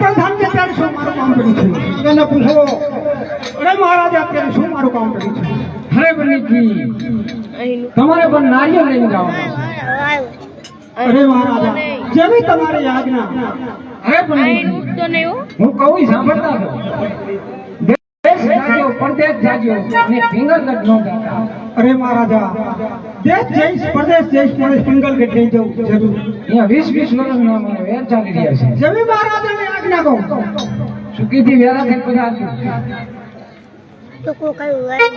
પ્રધાન કે ત્યારે શું મારું કામ કર્યું છે એને પૂછો અરે મહારાજ અત્યારે શું મારું કામ કર્યું છે અરે પંડિતજી તમારે પણ નારિયેળ લઈને જવાનું અરે મહારાજા જેવી તમારી આજ્ઞા અરે પંડિતજી હું કહું સાંભળતા હતો દેશ જાજો પરદેશ જાજો અને પિંગલગઢ નો જાતા અરે મહારાજા દેશ જઈશ પરદેશ જઈશ પણ પિંગલગઢ લઈ જવું જરૂર અહીંયા 20 વર્ષના મારા વેર ચાલી રહ્યા છે જેવી મહારાજાની આજ્ઞા કહું સુખીથી વેરા થઈને પધારજો તો કો કઈ હોય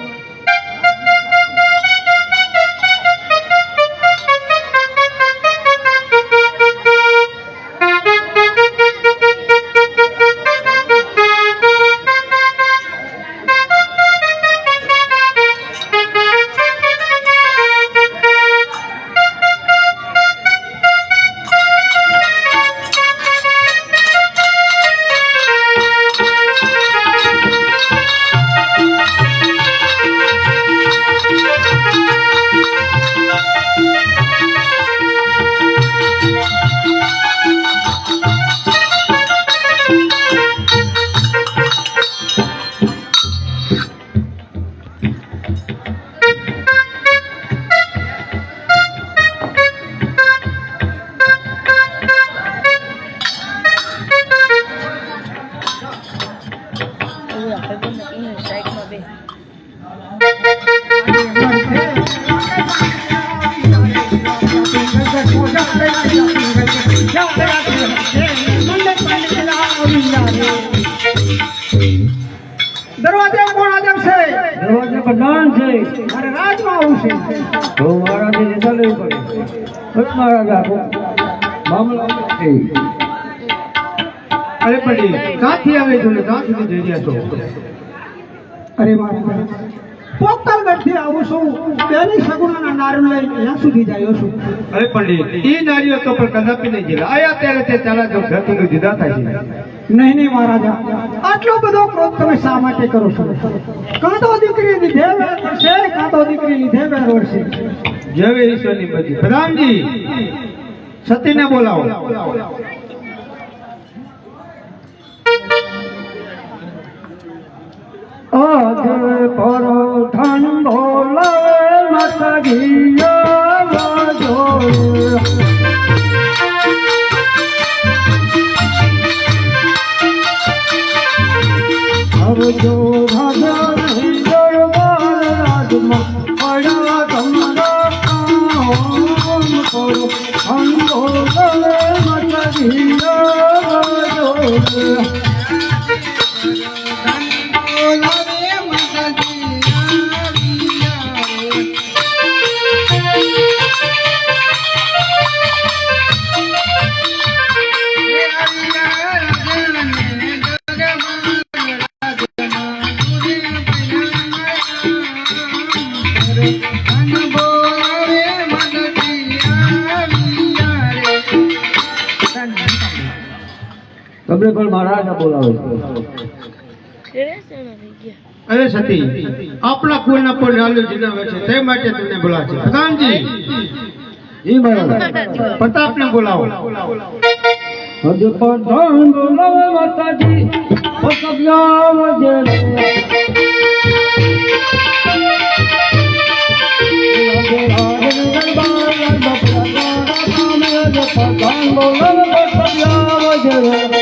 દરવાજે કોણ હાજર છે દરવાજે પર દાન છે મારે રાજમાં આવું છે તો મહારાજે લીધા લેવું પડે બસ મહારાજ આપો મામલો છે અરે પડી ક્યાંથી આવે છો ને ક્યાં સુધી જઈ રહ્યા છો અરે મહારાજ પોકલગઢ થી આવું છું તેની સગુણાના નારણ લઈ અહીંયા સુધી જાયો છું અરે પંડિત એ નારીઓ તો પણ કદાપી નહીં જીલા આયા ત્યારે તે ચાલા જો ઘરથી દીધા થાય છે નહીં મહારાજા આટલો બધો ક્રોધ તમે શા માટે કરો છો કાં તો દીકરી લીધે વેર વર્ષે કાં તો દીકરી લીધે વેર વર્ષે જેવી ઈશ્વરની બધી પ્રધાનજી સતીને બોલાવો આજે પરો ધન બોલાવે માતાજીયા જોડે જો રાજા નહીં દરબાર રાજમાં પડ્યા તમારા કામ કરો અંગો ગલે માતાજીયા જોડે તમને પણ મહારાજ બોલાવે અરે સતી આપણા કુળના પર લાલુ જીનાવે છે તે માટે તમને બોલા છે પ્રધાનજી જી મહારાજ પ્રતાપને બોલાવો હજુ પ્રધાન બોલાવે માતાજી પકવ્યા વજે પ્રધાન બોલાવે પકવ્યા વજે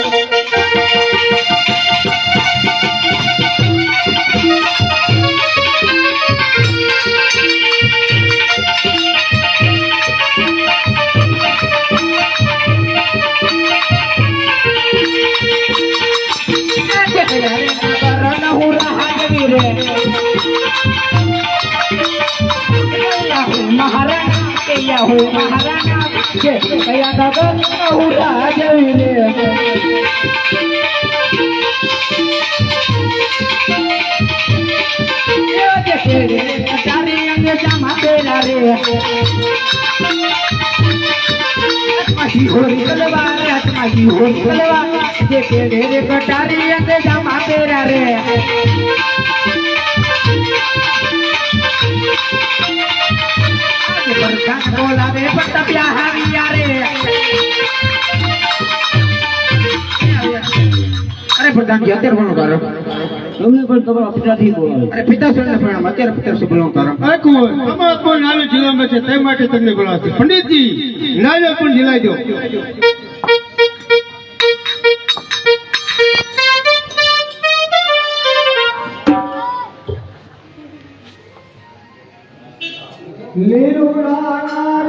બોલાવે પ્રતાપ્યા હારી યારે કઈ પ્રધાન છે અત્યારે ભણો તારો તમે પણ તમારા પિતાથી બોલો અરે પિતાશ્રીને પ્રણામ અત્યારે પિતાશ્રી ભણો તારો અરે કુંવર અમારા કોઈ નાનું જિલ્લામાં છે તે માટે તમને બોલાવશે પંડિતજી નાનો પણ જિલ્લા દો લીલુડા